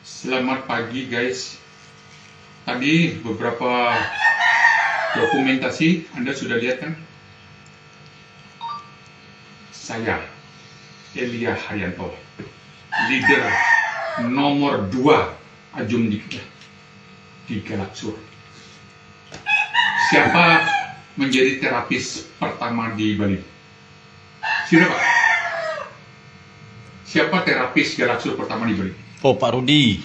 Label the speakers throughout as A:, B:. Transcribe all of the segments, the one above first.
A: Selamat pagi guys. Tadi beberapa dokumentasi Anda sudah lihat kan? Saya Elia Haryanto, leader nomor 2 Ajum di Galaksur. Siapa menjadi terapis pertama di Bali? Siapa? Siapa terapis Galaksur pertama di Bali?
B: Oh, Pak Rudi.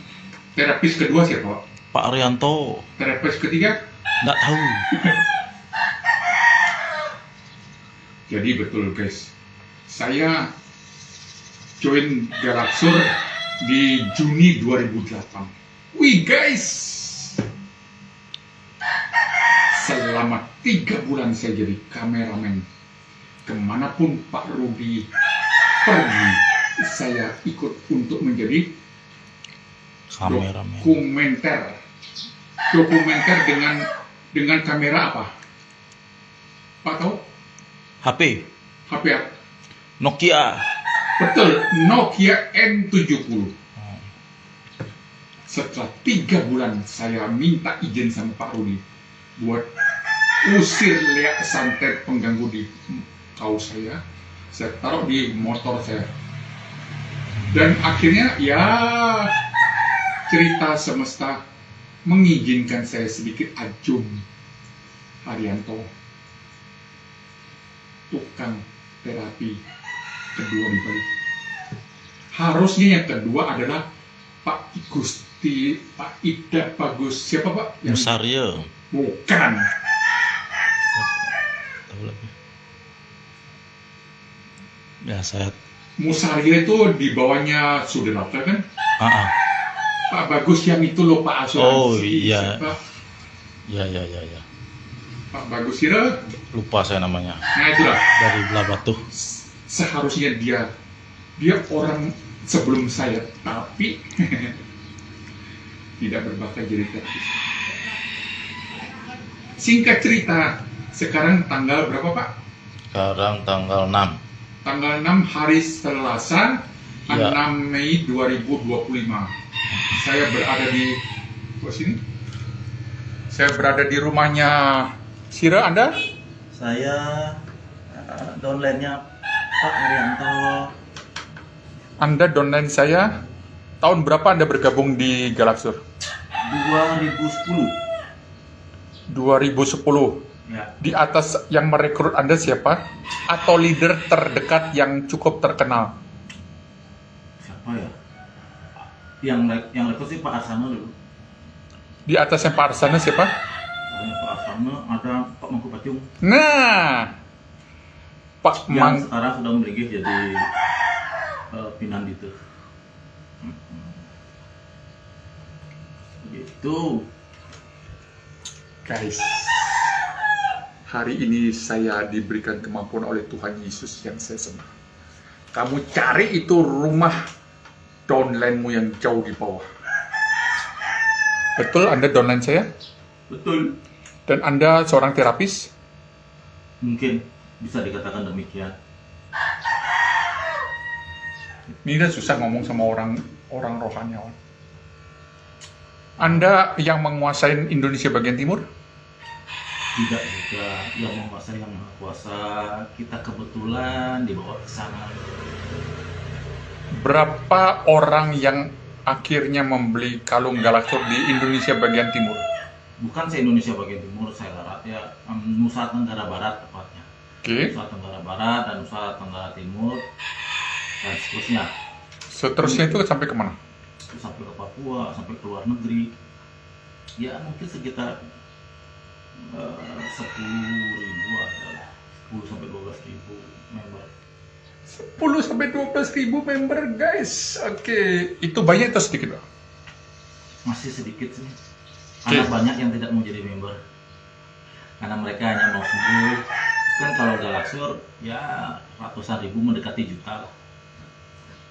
A: Terapis kedua siapa?
B: Pak Arianto.
A: Terapis ketiga?
B: Nggak tahu.
A: Jadi betul guys, saya join Galaksur di Juni 2008. Wih guys, selama 3 bulan saya jadi kameramen. Kemanapun Pak Rudi pergi, saya ikut untuk menjadi
B: Kameramen.
A: dokumenter dengan kamera apa? Pak tahu?
B: HP.
A: HP apa?
B: Nokia.
A: Betul, Nokia N70. Setelah 3 bulan saya minta izin sama Pak Rudi buat usir liak santet pengganggu di kaos saya taruh di motor saya. Dan akhirnya ya cerita semesta mengizinkan saya sedikit Ajum Haryanto, tukang terapi kedua di Bali. Harusnya yang kedua adalah Pak Gusti, Pak Ida Bagus. Siapa Pak?
B: Musaryo.
A: Bukan.
B: Tahu lagi. Ya, saya.
A: Musaryo itu di bawahnya Sudirata kan?
B: Ah.
A: Pak Bagus yang itu loh Pak asuransi.
B: Oh, iya.
A: Siapa?
B: Ya.
A: Pak Bagus itu.
B: Lupa saya namanya.
A: Nah itulah.
B: Dari belah batu.
A: Seharusnya dia orang sebelum saya, tapi tidak berbakat jadi terapis. Singkat cerita, sekarang tanggal berapa Pak?
B: Sekarang tanggal 6.
A: Tanggal 6 hari Selasa,
B: Ya.
A: 6 Mei 2025. Saya berada di sini. Saya berada di rumahnya Sira. Anda?
B: Saya downline-nya Pak Arianto.
A: Anda downline saya. Tahun berapa Anda bergabung di Galaksur?
B: 2010.
A: 2010.
B: Ya.
A: Di atas yang merekrut Anda siapa? Atau leader terdekat yang cukup terkenal?
B: Siapa ya? Yang rekrut sih Pak Arsana dulu.
A: Di atasnya Pak Arsana siapa?
B: Pak Arsana, ada Pak Mangku Pacung.
A: Nah, Pak
B: Yang sekarang sudah memiliki jadi Pinandito. Gitu.
A: Guys, hari ini saya diberikan kemampuan oleh Tuhan Yesus yang saya sembah. Kamu cari itu rumah downline-mu yang jauh di bawah. Betul Anda downline saya?
B: Betul.
A: Dan Anda seorang terapis?
B: Mungkin bisa dikatakan demikian.
A: Ini udah susah ngomong sama orang rohaniawan. Anda yang menguasai Indonesia bagian timur?
B: Tidak juga yang menguasai yang maha kuasa. Kita kebetulan dibawa ke sana.
A: Berapa orang yang akhirnya membeli kalung Galaksur di Indonesia bagian timur?
B: Bukan se-Indonesia bagian timur, saya larat ya, Nusa Tenggara Barat tepatnya.
A: Oke.
B: Nusa Tenggara Barat dan Nusa Tenggara Timur dan seterusnya.
A: Seterusnya itu sampai kemana?
B: Terus sampai ke Papua, sampai ke luar negeri. Ya mungkin sekitar 10.000 adalah 10 sampai 12.000 member.
A: 10 sampai 12.000 member guys. Oke, itu banyak atau sedikit Pak?
B: Masih sedikit sih. Karena banyak yang tidak mau jadi member. Karena mereka hanya mau sembuh. Kan kalau Galaksur ya ratusan ribu mendekati juta lah.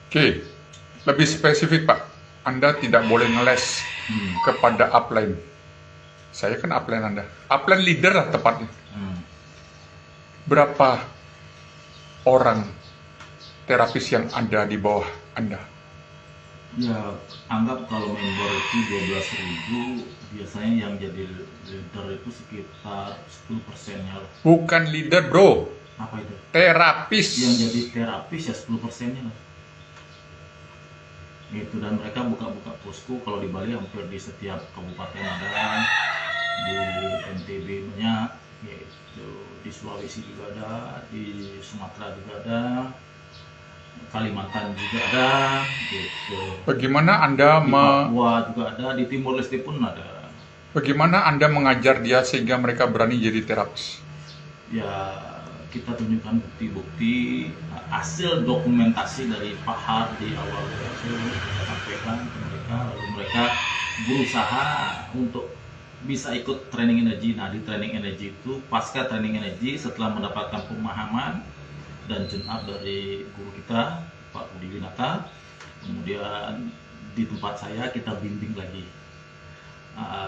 A: Oke, lebih spesifik Pak. Anda tidak boleh ngeles kepada upline. Saya kan upline Anda. Upline leader lah tepatnya. Berapa orang terapis yang ada di bawah Anda?
B: Ya, anggap kalau member itu 12.000, biasanya yang jadi leader itu sekitar 10%-nya lah.
A: Bukan leader bro,
B: Apa itu?
A: terapis.
B: Yang jadi terapis ya 10%-nya lah. Itu, dan mereka buka-buka posko kalau di Bali hampir di setiap kabupaten ada, di NTB banyak, yaitu di Sulawesi juga ada, di Sumatera juga ada, Kalimantan juga ada, gitu.
A: Bagaimana Anda
B: Di Papua juga ada, di Timur Leste pun ada.
A: bagaimana Anda mengajar dia sehingga mereka berani jadi terapis?
B: Ya, kita tunjukkan bukti-bukti hasil dokumentasi dari Pak Har di awal itu, kita sampaikan ke mereka, lalu mereka berusaha untuk bisa ikut training energi. Nah, di training energi itu, pasca training energi, setelah mendapatkan pemahaman dan tune up dari guru kita Pak Budi Winata, kemudian di tempat saya kita bimbing lagi.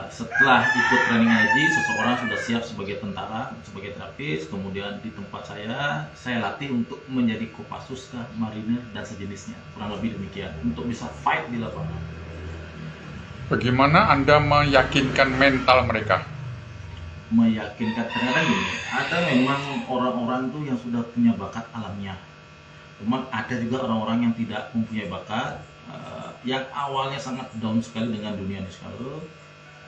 B: Setelah ikut training energi, seseorang sudah siap sebagai tentara, sebagai terapis. Kemudian di tempat saya latih untuk menjadi Kopassus, Marinir dan sejenisnya, kurang lebih demikian, untuk bisa fight di lapangan.
A: Bagaimana Anda meyakinkan mental mereka?
B: Meyakinkan, ternyata gini, ada memang orang-orang tuh yang sudah punya bakat alamnya. Cuma ada juga orang-orang yang tidak mempunyai bakat, yang awalnya sangat down sekali dengan dunia ini sekali.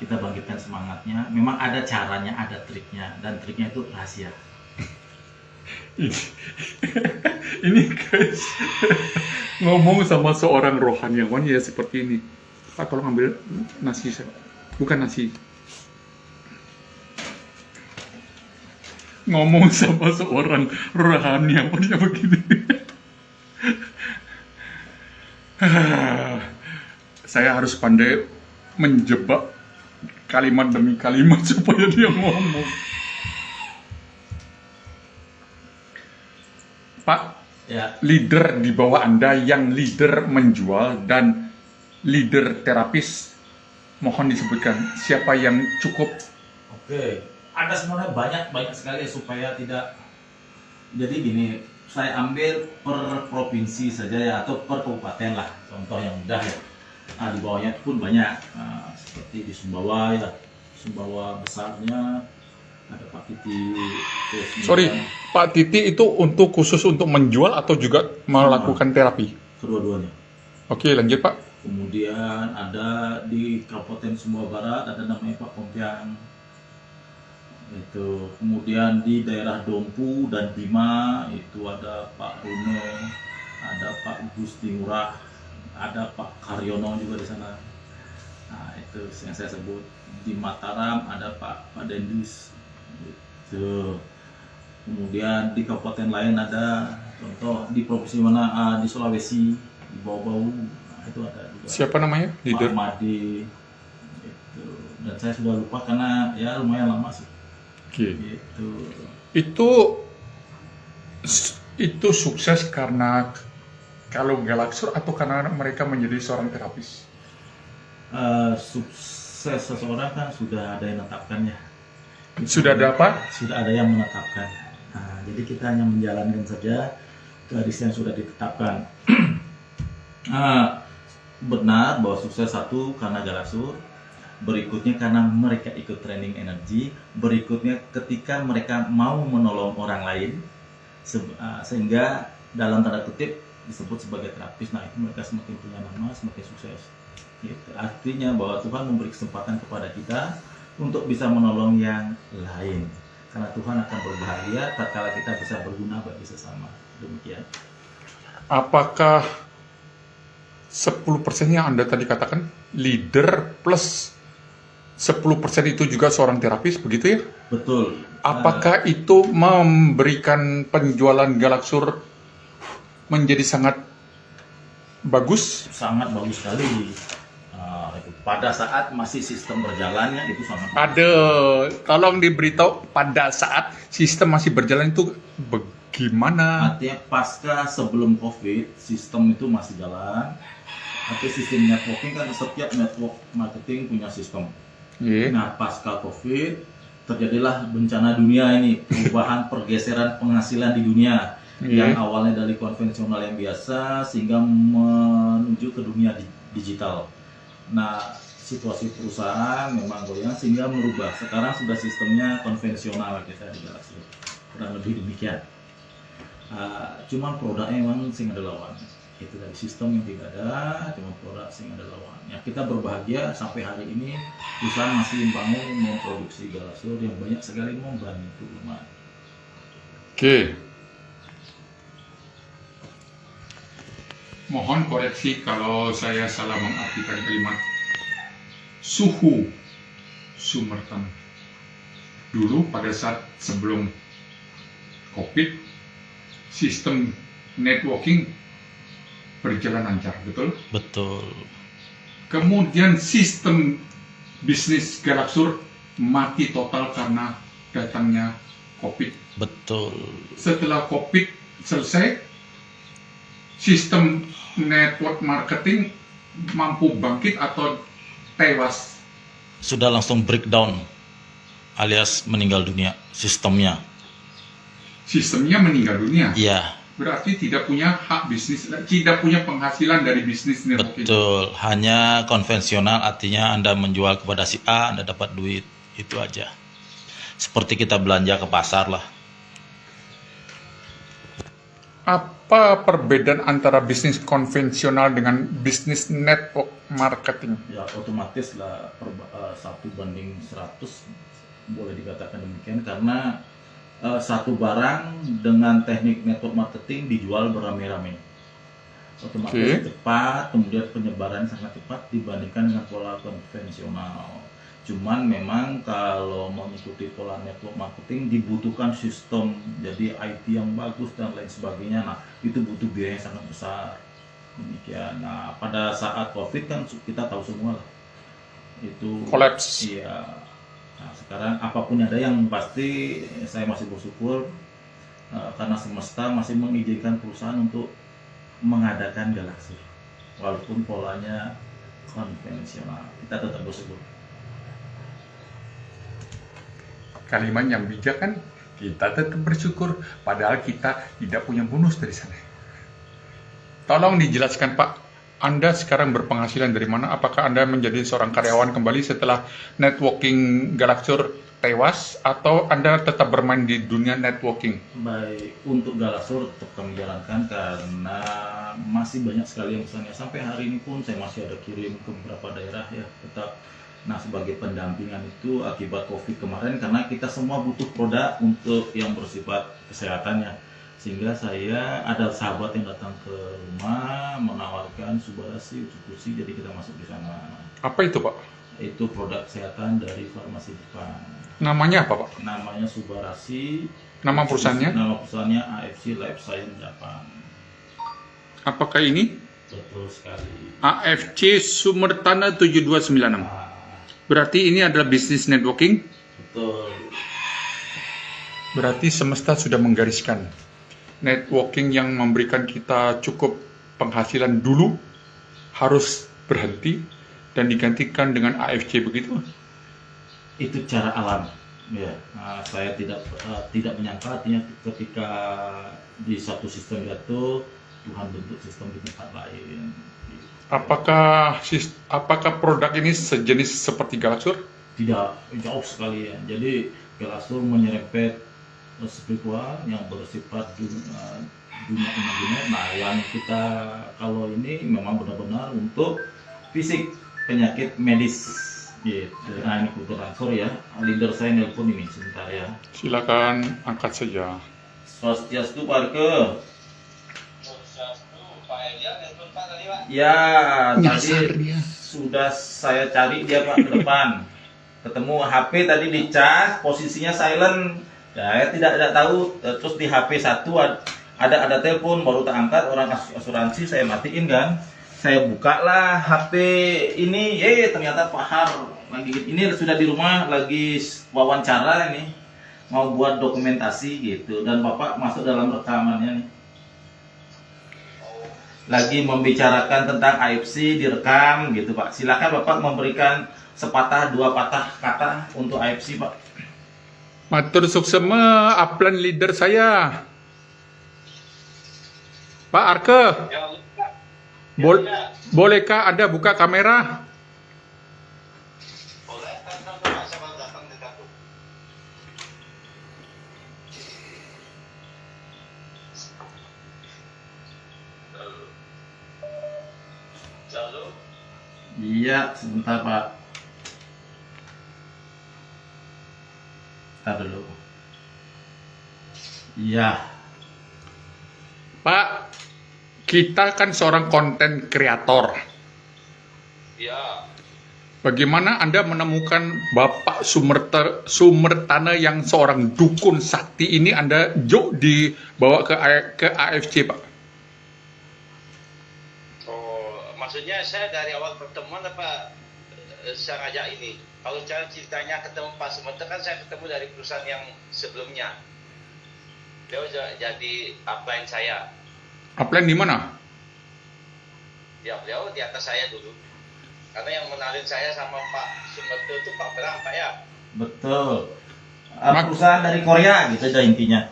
B: Kita bangkitkan semangatnya. Memang ada caranya, ada triknya, dan triknya itu rahasia.
A: Ini guys, ngomong sama seorang rohaniawan ya seperti ini. Pak, tolong ambil nasi, bukan nasi. Ngomong sama seorang rohaniawan ya begini. Saya harus pandai menjebak kalimat demi kalimat supaya dia ngomong. Pak,
B: Ya,
A: leader di bawah Anda yang leader menjual dan leader terapis, mohon disebutkan siapa yang cukup.
B: oke. Ada sebenarnya banyak sekali supaya tidak. Jadi gini, saya ambil per provinsi saja ya, atau per kabupaten lah, contoh yang mudah ya. Nah, di bawahnya pun banyak, seperti di Sumbawa ya, Sumbawa besarnya ada Pak Titi.
A: Sorry, Pak Titi itu untuk khusus untuk menjual atau juga melakukan terapi?
B: Kedua-duanya.
A: Oke, lanjut Pak.
B: Kemudian ada di Kabupaten Sumbawa Barat ada namanya Pak Kompiang. Itu. Kemudian di daerah Dompu dan Bima itu ada Pak Runo, ada Pak Gusti Ngurah, ada Pak Karyono juga di sana. Nah, itu yang saya sebut. Di Mataram ada Pak Dendis. Itu. Kemudian di kabupaten lain ada, contoh di provinsi mana, di Sulawesi, di Bau-Bau, nah, itu ada juga.
A: Siapa namanya?
B: Pak
A: Leader.
B: Madi. Itu. Dan saya sudah lupa karena ya lumayan lama sih.
A: Oke.
B: Gitu.
A: Itu sukses karena kalau Galaxur atau karena mereka menjadi seorang terapis?
B: Sukses seseorang kan sudah ada yang menetapkannya.
A: Sudah ada apa?
B: Sudah ada yang menetapkan. Nah, jadi kita hanya menjalankan saja garis yang sudah ditetapkan. Benar bahwa sukses satu karena Galaxur, berikutnya karena mereka ikut training energi, berikutnya ketika mereka mau menolong orang lain, sehingga dalam tanda kutip disebut sebagai terapis. Nah, itu mereka semakin punya nama, semakin sukses. Gitu. Artinya bahwa Tuhan memberi kesempatan kepada kita untuk bisa menolong yang lain, karena Tuhan akan berbahagia tatkala kita bisa berguna bagi sesama. Demikian.
A: Apakah 10% yang Anda tadi katakan leader plus 10% itu juga seorang terapis, begitu ya?
B: Betul.
A: Apakah itu memberikan penjualan Galaxur menjadi sangat bagus?
B: Sangat bagus sekali. Pada saat masih sistem berjalannya itu sangat bagus.
A: Ada, tolong diberitahu pada saat sistem masih berjalan itu bagaimana?
B: Artinya pasca sebelum COVID, sistem itu masih jalan. Tapi sistem networking kan setiap network marketing punya sistem.
A: Yeah.
B: Nah, pasca COVID terjadilah bencana dunia ini, perubahan pergeseran penghasilan di dunia yang awalnya dari konvensional yang biasa sehingga menuju ke dunia digital. Nah, situasi perusahaan memang goyang sehingga merubah. Sekarang sudah sistemnya konvensional kita di Galaxy. Kurang lebih demikian. Cuman produknya memang sing ada lawan. Itu dari sistem yang tidak ada, cuma produk sing ada lawan. Ya, kita berbahagia sampai hari ini perusahaan masih memproduksi Galaxy yang banyak sekali membantu umat.
A: Oke. Mohon koreksi kalau saya salah mengartikan kalimat suhu Sumertan. Dulu pada saat sebelum COVID, sistem networking berjalan lancar, betul?
B: Betul.
A: Kemudian sistem bisnis Galaxur mati total karena datangnya COVID.
B: Betul.
A: Setelah COVID selesai, sistem network marketing mampu bangkit atau tewas?
B: Sudah langsung breakdown alias meninggal dunia sistemnya.
A: Sistemnya meninggal dunia.
B: Iya.
A: Berarti tidak punya hak bisnis, tidak punya penghasilan dari bisnis networking.
B: Betul. Hanya konvensional, artinya Anda menjual kepada si A, Anda dapat duit. Itu aja. Seperti kita belanja ke pasar lah.
A: Apa perbedaan antara bisnis konvensional dengan bisnis network marketing?
B: Ya otomatis lah 1:100 boleh dikatakan demikian karena satu barang dengan teknik network marketing dijual beramai-ramai. Otomatis cepat, kemudian penyebaran sangat cepat dibandingkan dengan pola konvensional. Cuman memang kalau mengikuti pola network marketing dibutuhkan sistem, jadi IT yang bagus dan lain sebagainya. Nah, itu butuh biaya yang sangat besar. Demikian. Nah, pada saat COVID kan kita tahu semua lah. Itu
A: Collapse.
B: Iya. Nah, sekarang apapun ada yang pasti saya masih bersyukur karena semesta masih mengizinkan perusahaan untuk mengadakan Galaxy. Walaupun polanya konvensional, kita tetap bersyukur.
A: Kalimat yang bijak kan, kita tetap bersyukur padahal kita tidak punya bonus dari sana. Tolong dijelaskan Pak, Anda sekarang berpenghasilan dari mana? Apakah Anda menjadi seorang karyawan kembali setelah networking Galaxur tewas atau Anda tetap bermain di dunia networking?
B: Baik, untuk Galaxur tetap kami jalankan karena masih banyak sekali yang pesannya. Sampai hari ini pun saya masih ada kirim ke beberapa daerah ya, tetap. Nah, sebagai pendampingan itu akibat COVID kemarin karena kita semua butuh produk untuk yang bersifat kesehatannya. Sehingga saya ada sahabat yang datang ke rumah menawarkan Subarasi, kursi, jadi kita masuk di sana.
A: Apa itu Pak?
B: Itu produk kesehatan dari farmasi Jepang.
A: Namanya apa Pak?
B: Namanya Subarasi.
A: Nama perusahaannya?
B: Nama perusahaannya AFC Life Science Japan.
A: Apakah ini?
B: Betul sekali.
A: AFC Sumertana 7296. Berarti ini adalah bisnis networking?
B: Betul.
A: Berarti semesta sudah menggariskan networking yang memberikan kita cukup penghasilan dulu harus berhenti dan digantikan dengan AFC begitu?
B: Itu cara alam. Ya, saya tidak menyangka artinya ketika di satu sistem jatuh Tuhan bentuk sistem di tempat lain.
A: Apakah produk ini sejenis seperti Galaxur?
B: Tidak, jauh sekali ya. Jadi Galaxur menyerempet spiritual yang bersifat dunia imajiner. Nah, yang kita kalau ini memang benar-benar untuk fisik, penyakit medis. Gitu. Nah, ini kebetulan, sorry ya, leader saya nelpon ini sebentar ya.
A: Silakan angkat saja.
B: Swastiastu Parke. Ya, tadi sudah saya cari dia Pak ke depan. Ketemu HP tadi dicas, posisinya silent. Ya, tidak tahu. Terus di HP satu ada telepon baru tak angkat, orang asuransi saya matiin kan. Saya buka lah HP ini, ternyata Pak Har lagi ini sudah di rumah lagi wawancara ini. Mau buat dokumentasi gitu dan Bapak masuk dalam rekamannya nih. Lagi membicarakan tentang AFC direkam gitu Pak. Silakan Bapak memberikan sepatah dua patah kata untuk AFC Pak.
A: Matur suksema upline leader saya. Pak Arke. Bol- Bolehkah Anda buka kamera?
C: Boleh, kan Pak Sabar datang dekat tuh. Lalu,
B: Iya, sebentar Pak. Bentar dulu. Iya.
A: Pak, kita kan seorang konten kreator.
C: ya,
A: Bagaimana Anda menemukan Bapak Sumertana yang seorang dukun sakti ini Anda dibawa ke AFC, Pak?
C: oh, maksudnya saya dari awal pertemuan apa saya ngajak ini. Kalau cara ceritanya ketemu Pak Sumerta kan saya ketemu dari perusahaan yang sebelumnya. Beliau jadi upline saya.
A: Upline di mana?
C: Ya beliau di atas saya dulu. Karena yang menalin saya sama Pak Sumerta itu Pak Bram, Pak ya.
B: Betul. Perusahaan dari Korea gitu aja intinya.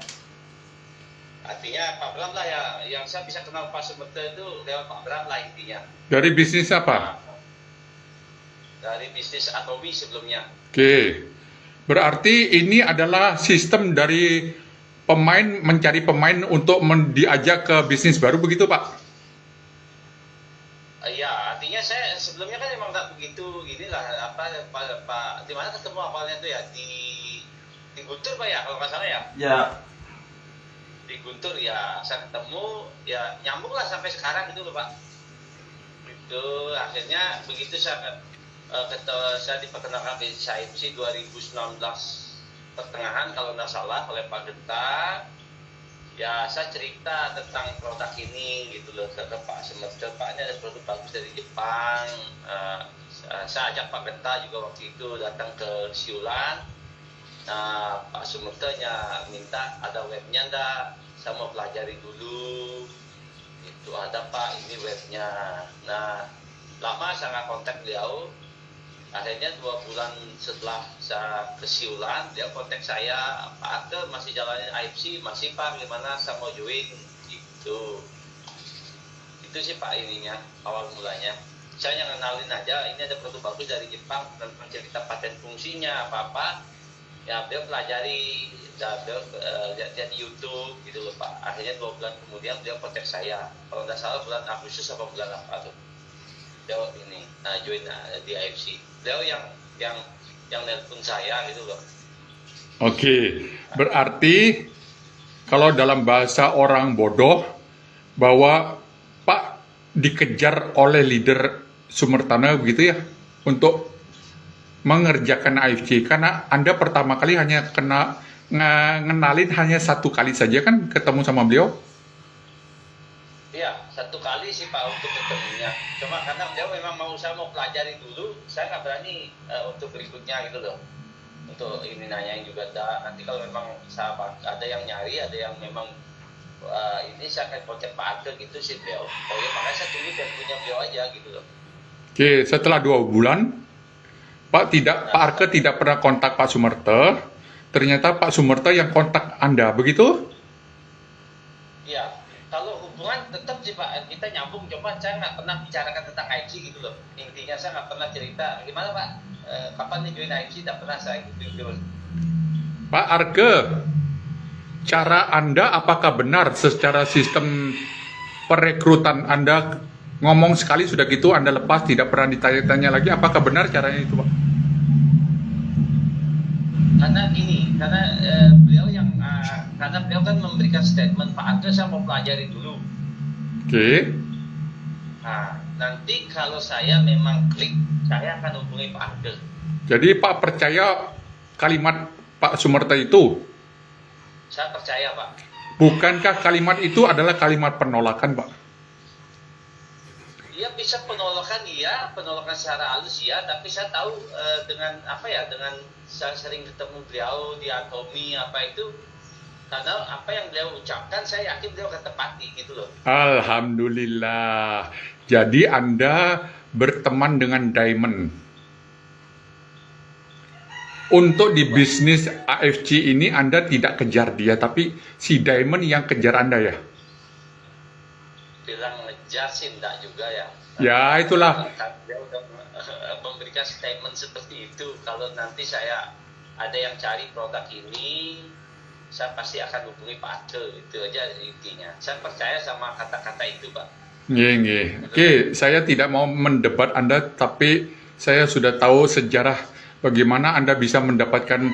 C: Artinya Pak Bram lah ya, yang saya bisa kenal Pak Sumerta itu lewat Pak Bram lah intinya.
A: Dari bisnis apa?
C: Dari bisnis Atomi sebelumnya.
A: Oke. Berarti ini adalah sistem dari pemain mencari pemain untuk diajak ke bisnis baru begitu, Pak?
C: Iya, artinya saya sebelumnya kan memang nggak begitu inilah Pak di mana ketemu awalnya tuh ya di Guntur Pak ya kalau nggak salah ya.
B: Ya,
C: Di Guntur ya saya ketemu ya nyambung lah sampai sekarang gitu loh Pak. Itu akhirnya begitu saya saya diperkenalkan di IFC 2019 pertengahan kalau nggak salah oleh Pak Genta. Ya saya cerita tentang produk ini gitu loh ke Pak Sumerta. Pak ini ada produk bagus dari Jepang. Saya ajak Pak Genta juga waktu itu datang ke Siulan. Nah Pak Sumerta minta ada webnya ndak, saya mau pelajari dulu. Itu ada Pak ini webnya. Nah lama saya nggak kontak beliau. Akhirnya 2 bulan setelah saya ke Siulan, dia kontak saya, Pak Arke masih jalanin IFC, masih Pak, gimana saya mau join, gitu. Itu sih Pak ininya, awal mulanya. Saya yang kenalin aja, ini ada produk bagus dari Jepang, tentang cerita paten fungsinya, apa-apa. Ya, beliau pelajari, beliau lihat-lihat di YouTube, gitu loh Pak. Akhirnya 2 bulan kemudian beliau kontak saya, kalau nggak salah bulan Agustus atau bulan apa tuh. Beliau ini, join di IFC. Beliau yang nelpon saya gitu loh.
A: Oke, berarti kalau dalam bahasa orang bodoh bahwa Pak dikejar oleh leader Sumertana begitu ya untuk mengerjakan AFC karena Anda pertama kali hanya ngenalin hanya 1 kali saja kan ketemu sama beliau?
C: Iya, 1 kali sih Pak untuk ketemunya. Cuma karena beliau memang saya mau pelajari dulu, saya nggak berani untuk berikutnya gitu loh. Untuk ini nanyain juga ada. Nanti kalau memang sahabat ada yang nyari, ada yang memang ini saya akan kontak Pak Arke gitu sih beliau. Oh ya makanya saya tunggu dan punya beliau aja gitu loh.
A: Oke, setelah 2 bulan Pak Arke tidak pernah kontak Pak Sumerta. Ternyata Pak Sumerta yang kontak Anda, begitu?
C: Iya. Kalau hubungan tetap sih Pak, kita nyambung, coba saya nggak pernah bicarakan tentang IFC gitu loh. Intinya saya nggak pernah cerita, gimana Pak, kapan nih join IFC, tak pernah saya gitu.
A: Pak Arke, cara Anda apakah benar secara sistem perekrutan Anda ngomong sekali sudah gitu Anda lepas tidak pernah ditanya-tanya lagi, apakah benar caranya itu Pak?
C: Karena gini, karena beliau karena beliau kan memberikan statement Pak Arke saya mau pelajari dulu.
A: Oke.
C: Nah, nanti kalau saya memang klik, saya akan hubungi Pak Arke.
A: Jadi Pak percaya kalimat Pak Sumerta itu?
C: Saya percaya Pak.
A: Bukankah kalimat itu adalah kalimat penolakan Pak?
C: Dia bisa penolakan secara halus ya, tapi saya tahu dengan saya sering ketemu beliau di Atomi apa itu, karena apa yang beliau ucapkan saya yakin beliau akan tepati gitu loh.
A: Alhamdulillah. Jadi Anda berteman dengan Diamond. Untuk di bisnis AFC ini Anda tidak kejar dia, tapi si Diamond yang kejar Anda ya?
C: Bilang mengejar sih enggak juga ya.
A: Ya, itulah.
C: Dia udah memberikan statement seperti itu. Kalau nanti saya ada yang cari produk ini, saya pasti akan hubungi Pak Arke. Itu aja intinya. Saya percaya sama kata-kata itu, Pak.
A: Nggih. Oke, saya tidak mau mendebat Anda, tapi saya sudah tahu sejarah bagaimana Anda bisa mendapatkan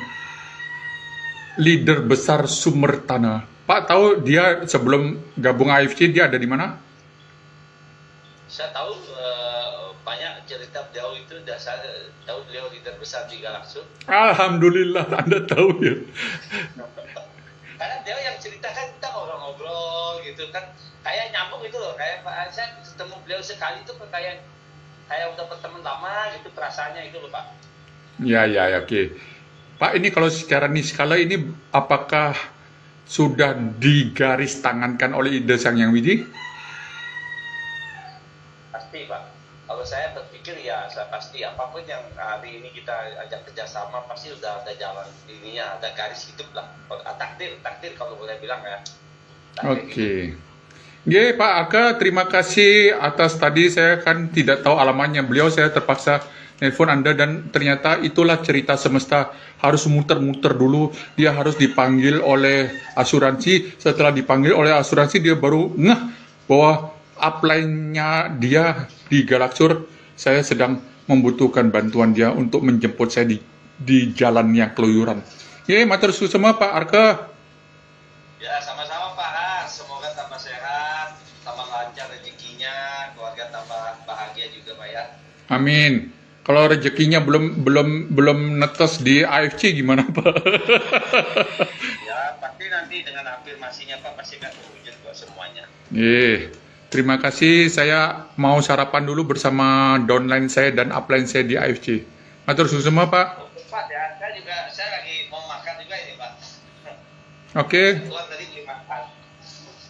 A: leader besar Sumber Tanah. Pak tahu dia sebelum gabung AFC dia ada di mana?
C: Saya tahu banyak cerita beliau itu, saya tahu beliau leader besar di Galaxur.
A: Alhamdulillah Anda tahu ya.
C: Karena beliau yang ceritakan, kita ngobrol-ngobrol gitu kan, kayak nyambung gitu loh, kayak Pak, saya ketemu beliau sekali itu kayak udah berteman lama gitu perasaannya itu loh Pak.
A: Ya, oke. Pak, ini kalau secara niskala ini apakah sudah digaris tangankan oleh Ide Sang Yang Widi?
C: Pasti Pak. Kalau saya berpikir ya, saya pasti apapun yang hari ini kita ajak kerjasama pasti udah ada jalan ininya, ada garis hidup lah. Takdir kalau boleh bilang ya.
A: Oke. Oke, Pak Aka, terima kasih atas tadi saya kan tidak tahu alamannya. Beliau saya terpaksa telepon Anda dan ternyata itulah cerita semesta. Harus muter-muter dulu, dia harus dipanggil oleh asuransi. Setelah dipanggil oleh asuransi dia baru ngeh bahwa upline-nya dia di Galaxur, saya sedang membutuhkan bantuan dia untuk menjemput saya di jalan yang keluyuran. Oke, matur suwun semua Pak Arka.
C: Ya, sama-sama Pak. Semoga tambah sehat, tambah lancar rezekinya, keluarga tambah bahagia juga Pak ya.
A: Amin. Kalau rezekinya belum netes di AFC gimana Pak?
C: Ya, pasti nanti dengan afirmasinya Pak pasti akan terwujud buat semuanya.
A: Terima kasih. Saya mau sarapan dulu bersama downline saya dan upline saya di AFC. Matur suwun semua Pak.
C: Pak ya, saya lagi mau makan juga ini Pak.
A: Oke.
C: Keluar tadi beli makan.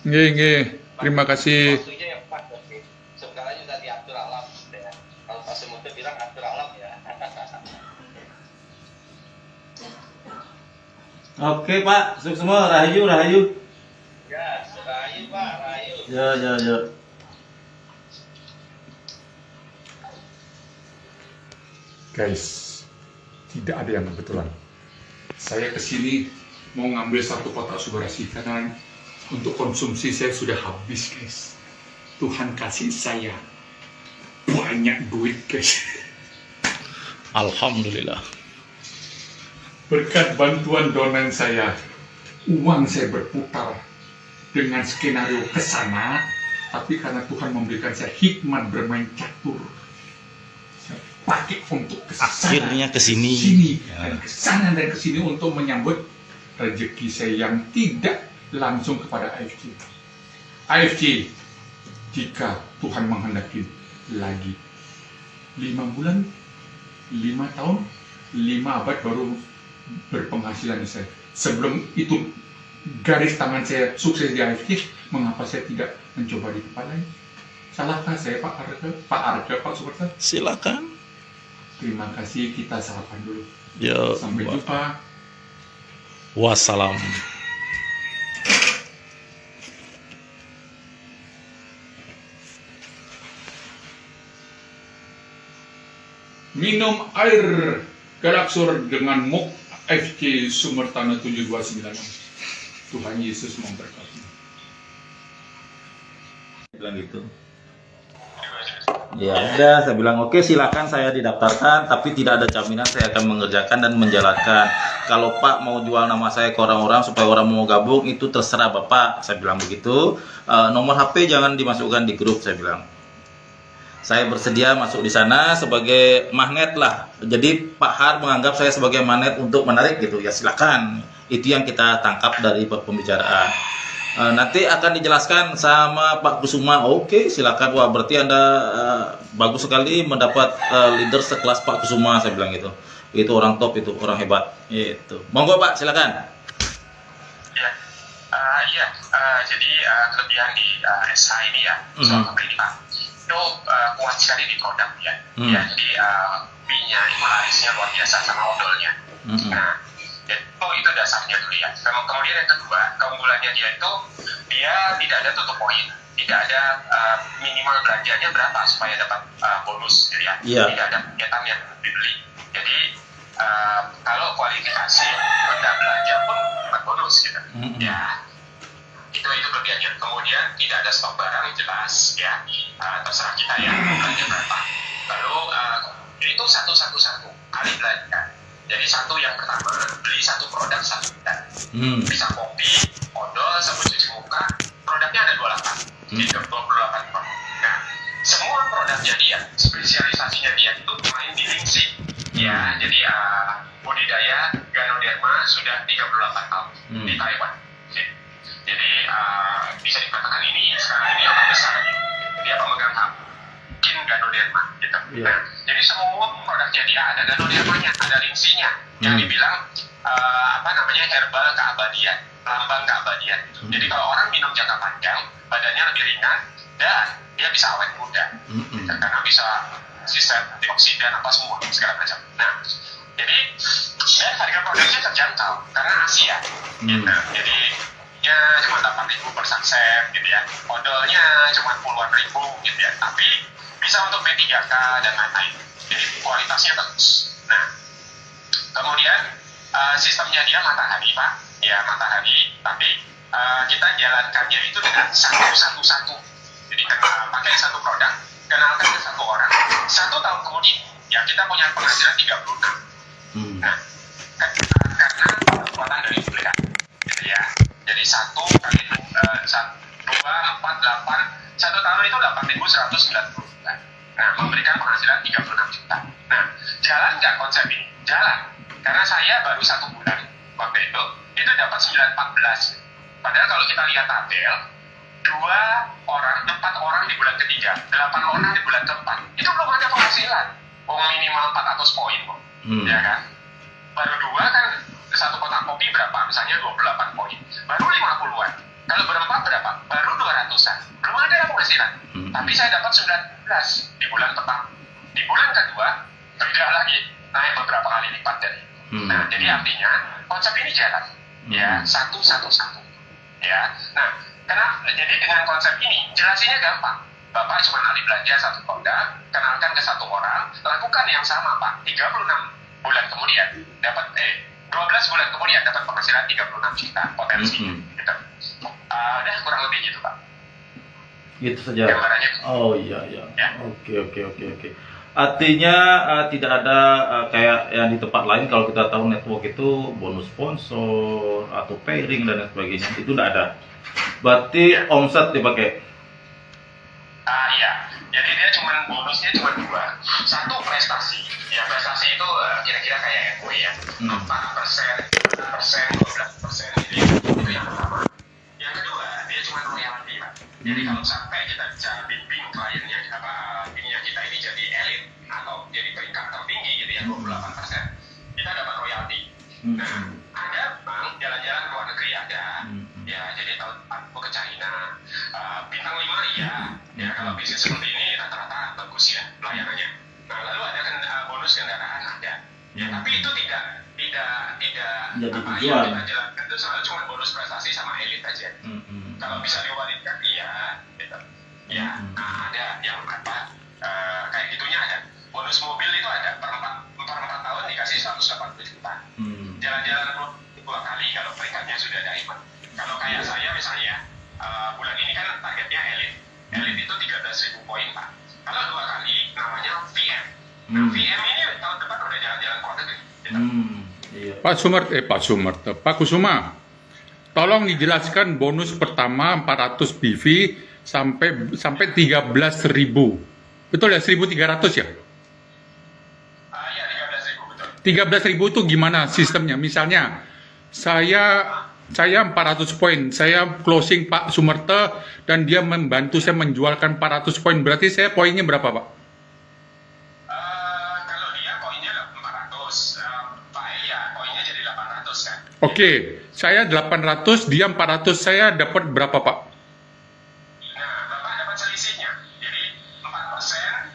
A: Nggih. Terima kasih.
C: Waktunya yang pas, oke. Sekarang sudah diatur alam. Ya. Kalau Pak Semutu bilang atur alam ya.
B: Oke Pak, sukses semua, rahayu.
C: Ya, rahayu Pak, rahayu.
B: Ya.
A: Guys, tidak ada yang kebetulan. Saya kesini mau ngambil satu kotak subarasi karena untuk konsumsi saya sudah habis guys. Tuhan kasih saya banyak duit guys.
B: Alhamdulillah.
A: Berkat bantuan donan saya, uang saya berputar dengan skenario ke sana, tapi karena Tuhan memberikan saya hikmat bermain catur, saya pakai untuk kesana,
B: Akhirnya kesini.
A: dan kesana dan kesini untuk menyambut rezeki saya yang tidak langsung kepada AFC. AFC, jika Tuhan menghendaki lagi 5 bulan, 5 tahun, 5 abad baru berpenghasilan di saya. Sebelum itu garis tangan saya sukses di AFC, mengapa saya tidak mencoba di tempat lain? Salahkah saya Pak Arga, Pak Sumerta?
B: Silakan.
A: Terima kasih, kita sarapan dulu.
B: Ya.
A: Sampai jumpa.
B: Wassalam.
A: Minum air Galaxur dengan MOK FC Sumber Tanah 729. Tuhan Yesus memberkati.
B: Bilang gitu. Ya udah, saya bilang oke, silakan saya didaftarkan, tapi tidak ada jaminan saya akan mengerjakan dan menjalankan. Kalau Pak mau jual nama saya ke orang-orang supaya orang mau gabung, itu terserah Bapak, saya bilang begitu. Nomor HP jangan dimasukkan di grup, saya bilang. Saya bersedia masuk di sana sebagai magnet lah. Jadi Pak Har menganggap saya sebagai magnet untuk menarik gitu. Ya silakan. Itu yang kita tangkap dari pembicaraan. Nanti akan dijelaskan sama Pak Kusuma. Oke, silakan. Wah, berarti Anda bagus sekali mendapat leader sekelas Pak Kusuma, saya bilang gitu. Itu orang top, itu orang hebat. Itu. Monggo Pak, silakan.
D: Ya, jadi kelebihan di SH ini ya, soal ini Pak, itu kuat sekali di produk ya. Ya, jadi B-nya itu larisnya luar biasa sama odolnya. Nah, itu dasarnya dulu ya. Kemudian yang kedua, keunggulannya dia itu dia tidak ada tutup poin. tidak ada minimal belanjanya berapa supaya dapat bonus gitu ya.
B: Iya.
D: Tidak ada kegiatan yang dibeli. Jadi kalau kualifikasi rendah belanja pun dapat bonus gitu. Ya, itu kelebihannya. Kemudian tidak ada stok barang jelas ya, terserah kita ya mau belanja berapa. Lalu itu satu kali belanja. Jadi satu yang pertama beli satu produk satu bulan. Bisa kopi, odol, sabun cuci muka, produknya ada 28. Jadi 28 produk. Nah, semua produknya dia, spesialisasinya dia itu main di Lingxi. Ya, jadi budidaya Ganoderma sudah 38 tahun di Taiwan. Jadi bisa dikatakan ini sekarang ini orang besar. Dia pemegang saham mungkin Ganoderma gitu.
B: Yeah.
D: Nah, jadi semua produknya dia ada Ganodermanya, ada Lingxinya. Yang dibilang herbal keabadian, lambang keabadian. Jadi kalau orang minum jangka panjang, badannya lebih ringan dan dia bisa awet muda. Karena bisa sistem antioksidan apa semua segala macam. Nah, jadi dan harga produknya terjangkau karena Asia. Gitu. Jadi ya cuma 8.000 per saset gitu ya. Odolnya cuma puluhan ribu gitu ya. Tapi bisa untuk P3K dan lain-lain. Jadi kualitasnya bagus. Nah, kemudian sistemnya dia matahari Pak. Ya matahari, tapi kita jalankannya itu dengan satu. Jadi pakai satu produk, kenalkan ke satu orang. 1 tahun kemudian, ya kita punya penghasilan 36. Nah, karena kekuatan dari bulan, gitu ya. Jadi 1 kali 2, 4, 8, 1 tahun itu 8.190 juta. Nah, memberikan penghasilan 36 juta. Nah, jalan nggak konsep ini? Jalan. Karena saya baru 1 bulan waktu itu dapat 914. Padahal kalau kita lihat tabel, 4 orang di bulan ketiga, 8 orang di bulan keempat, itu belum ada penghasilan. Minimal 400 poin kok. Ya kan? Baru 2 kan, 1 kotak kopi berapa? Misalnya 28 poin. Baru 50-an. Kalau berempat berapa? Baru 200-an. Belum ada penghasilan. Tapi saya dapat 19 di bulan pertama. Di bulan kedua, beda lagi. Naik beberapa kali lipat dari. Nah, jadi artinya konsep ini jalan. Ya, satu. Ya. Nah, jadi dengan konsep ini jelasinnya gampang. Bapak cuma alih belanja 1 produk, kenalkan ke 1 orang, lakukan yang sama Pak. 36 bulan kemudian dapat 12 bulan kemudian dapat penghasilan 36 juta potensi. Gitu. Udah kurang lebih gitu Pak.
B: Gitu saja.
D: Gambarannya.
B: Oh iya.
D: Ya.
B: Oke. Artinya tidak ada kayak yang di tempat lain kalau kita tahu network itu bonus sponsor atau pairing dan lain sebagainya, itu tidak ada. Berarti omset dipakai.
D: Iya. Jadi dia bonusnya cuma 2. 1 prestasi. Ya prestasi itu kira-kira kayak MW ya. 4%, 12% itu yang pertama. Yang kedua dia cuma royalty Pak. Jadi kalau sampai kita bisa bimbing kliennya bimbingnya kita ini jadi elit atau jadi peringkat tertinggi gitu ya 28%, kita dapat royalty. Nah, ada bank jalan-jalan ke luar negeri ada. Ya, jadi tahun aku ke China, bintang 5 ya kalau bisnis seperti ini rata-rata bagus ya pelayanannya. Nah, lalu ada bonus kendaraan ada. Ya, tapi itu tidak
B: jadi
D: yang kita jalankan itu selalu cuma bonus prestasi sama elit aja. Kalau bisa diwariskan iya gitu. Ya, ada yang kayak gitunya ada. Bonus mobil itu ada per 4 tahun dikasih 180 juta. Jalan-jalan 2 kali kalau peringkatnya sudah dapat. Kalau kayak saya misalnya bulan ini kan targetnya elit itu 13.000 poin Pak. Kalau 2 kali namanya VM. Nah VM ini tahun depan udah jalan-jalan keluar negeri. Gitu.
B: Iya.
A: Pak Kusuma, tolong dijelaskan bonus pertama 400 BV sampai 13.000. Betul ya, 1.300 ya?
D: Iya, 13.000 betul.
A: 13.000 itu gimana sistemnya? Misalnya saya 400 poin, saya closing Pak Sumerte dan dia membantu saya menjualkan 400 poin, berarti saya poinnya berapa Pak?
D: Kalau dia poinnya 400, Pak ya poinnya jadi 800 kan?
A: Oke, saya 800, dia 400, saya dapat berapa Pak?
D: Nah, Bapak dapat selisihnya, jadi 4%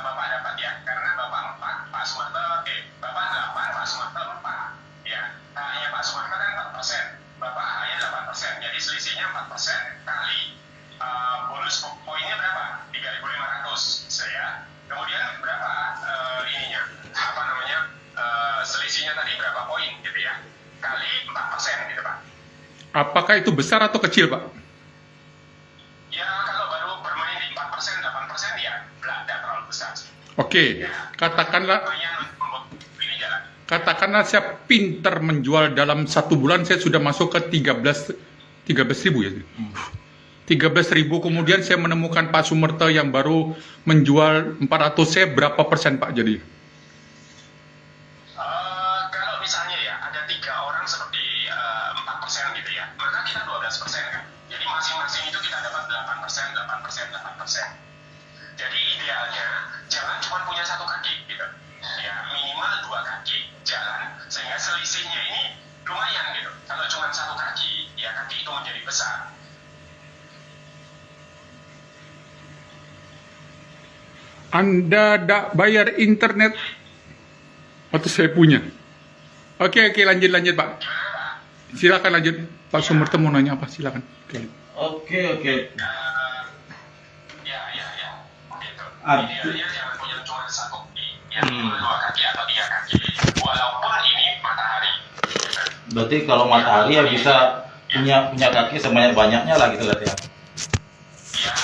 D: Bapak dapat ya, karena Bapak 4, Pak Sumerte, Bapak 8, Pak Sumerte 4 ya, hanya Pak Sumerte kan 4%, Bapak hanya 8%, jadi selisihnya 4% kali
A: Apakah itu besar atau kecil, Pak?
D: Ya kalau baru bermain di 4%, 8% ya tidak terlalu besar sih.
A: Oke, katakanlah
D: Lumayan untuk ini jalan.
A: katakanlah saya pinter menjual dalam 1 bulan, saya sudah masuk ke 13.000 ya. 13.000, kemudian saya menemukan Pak Sumerta yang baru menjual 400, saya berapa persen, Pak, jadi?
D: Kalau misalnya ya ada 3 orang seperti 4% gitu ya, maka kita 12% kan. Jadi masing-masing itu kita dapat 8%, 8%, 8%. Jadi idealnya jangan cuma punya 1 kaki gitu. Ya minimal 2 kaki jalan, sehingga selisihnya ini lumayan gitu. Kalau cuma 1 kaki, ya kaki itu menjadi besar.
A: Anda tidak bayar internet atau saya punya? Oke, lanjut Pak.
D: Gimana Pak?
A: Silakan lanjut. Pak Sumerta mau nanya apa? Silakan.
B: Oke.
D: Ya. Gitu. Idealnya jangan punya cuma 1 kaki, ya minimal 2 kaki atau 3 kaki. Walaupun ini matahari. Gitu.
B: Berarti kalau matahari ya bisa punya kaki sebanyak-banyaknya lah gitu lah ya.
D: Ya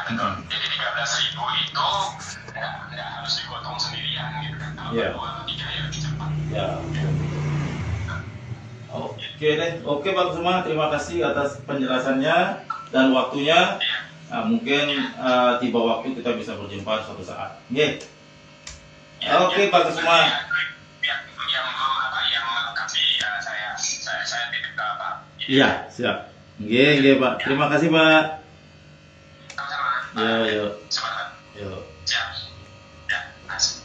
D: betul. Jadi 13.000 itu nggak harus digotong sendirian gitu kan. Kalau
B: Iya.
D: 2 atau 3 ya lebih cepat.
B: Ya. Oke deh, oke Bang Suma, terima kasih atas penjelasannya dan waktunya.
D: Iya.
B: Nah, mungkin tiba waktu kita bisa berjumpa suatu saat. Oke.
D: Ya,
B: Oke Pak Suma.
D: Yang melengkapi saya titip ke Pak.
B: Iya, siap. Oke Pak. Terima kasih Pak.
D: Sama-sama.
B: Yo.
D: Semangat.
B: Yo.
D: Siap. Ya, kasih.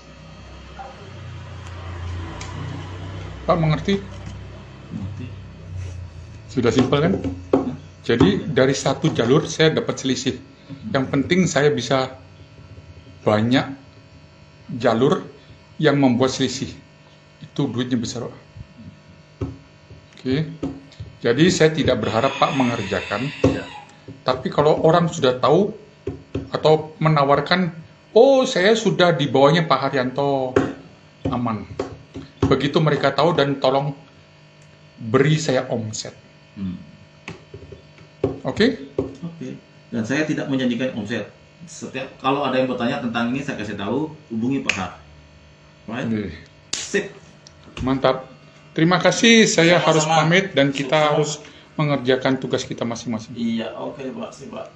A: Pak mengerti?
B: Nanti.
A: Sudah simpel kan? Jadi dari 1 jalur saya dapat selisih. Yang penting saya bisa banyak jalur yang membuat selisih. Itu duitnya besar, Pak. Oke. Jadi saya tidak berharap Pak mengerjakan.
B: Ya.
A: Tapi kalau orang sudah tahu atau menawarkan, oh saya sudah di bawahnya Pak Haryanto, aman. Begitu mereka tahu dan tolong beri saya omset. Oke?
B: Oke. Dan saya tidak menjanjikan omset. Setiap kalau ada yang bertanya tentang ini saya kasih tahu, hubungi Pak Har. Right? Sip.
A: Mantap. Terima kasih. Saya
B: Sama-sama.
A: harus pamit dan kita
B: Sama-sama.
A: harus mengerjakan tugas kita masing-masing.
B: Iya, oke Pak, sip Pak.